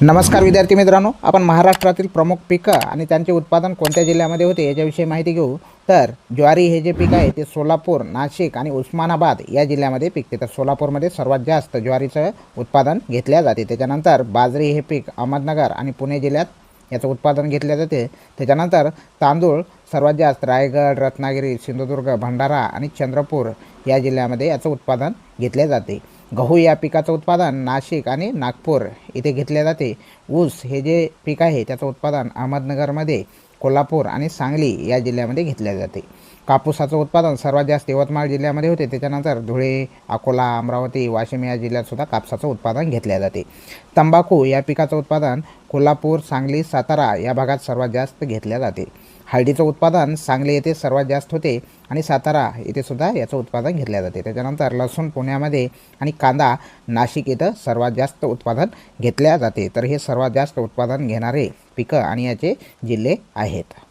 नमस्कार विद्यार्थी मित्रांनो, आपण महाराष्ट्रातील प्रमुख पिकं आणि त्यांचे उत्पादन कोणत्या जिल्ह्यामध्ये होते याच्याविषयी माहिती घेऊ. तर ज्वारी हे जे पीक आहे ते सोलापूर, नाशिक आणि उस्मानाबाद या जिल्ह्यामध्ये पिकते. तर सोलापूरमध्ये सर्वात जास्त ज्वारीचं उत्पादन घेतल्या जाते. त्याच्यानंतर बाजरी हे पीक अहमदनगर आणि पुणे जिल्ह्यात याचं उत्पादन घेतले जाते. त्याच्यानंतर तांदूळ सर्वात जास्त रायगड, रत्नागिरी, सिंधुदुर्ग, भंडारा आणि चंद्रपूर या जिल्ह्यामध्ये याचं उत्पादन घेतले जाते. गहू या पिकाचं उत्पादन नाशिक आणि नागपूर इथे घेतले जाते. ऊस हे जे पीक आहे त्याचं उत्पादन अहमदनगरमध्ये, कोल्हापूर आणि सांगली या जिल्ह्यामध्ये घेतले जाते. कापूसाचं उत्पादन सर्वात जास्त यवतमाळ जिल्ह्यामध्ये होते. त्याच्यानंतर धुळे, अकोला, अमरावती, वाशिम या जिल्ह्यातसुद्धा कापसाचं उत्पादन घेतले जाते. तंबाखू या पिकाचं उत्पादन कोल्हापूर, सांगली, सातारा या भागात सर्वात जास्त घेतले जाते. हळदीचं उत्पादन सांगली येथे सर्वात जास्त होते आणि सातारा येथे सुद्धा याचं उत्पादन घेतले जाते. त्याच्यानंतर लसूण पुण्यामध्ये आणि कांदा नाशिक येथे सर्वात जास्त उत्पादन घेतले जाते. तर हे सर्वात जास्त उत्पादन घेणारे पिकं आणि याचे जिल्हे आहेत.